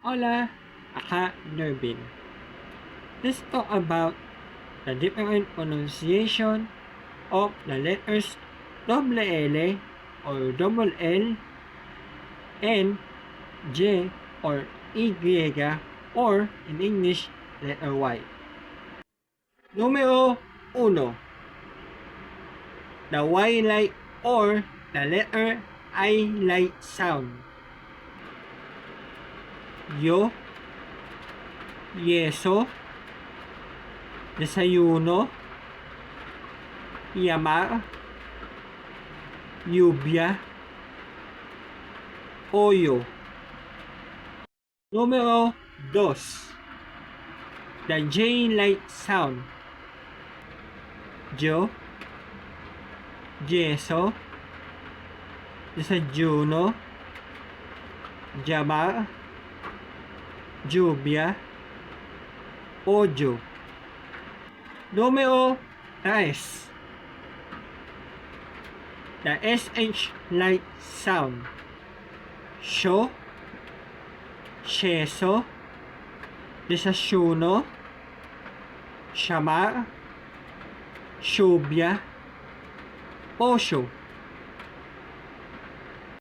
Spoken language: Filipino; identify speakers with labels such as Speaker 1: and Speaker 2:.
Speaker 1: Hola, Aka Nervin. Let's talk about the different pronunciation of the letters double L or double L and J or Y or in English letter Y. Numero 1. The Y like or the letter I like sound. Yo, yeso, desayuno, llamar, lluvia, pollo. Número 2. The J-like sound. Yo, yeso, desayuno, llamar, lluvia, pollo. Número 3. The SH-like sound. Yo, yeso, desayuno, llamar, lluvia, pollo.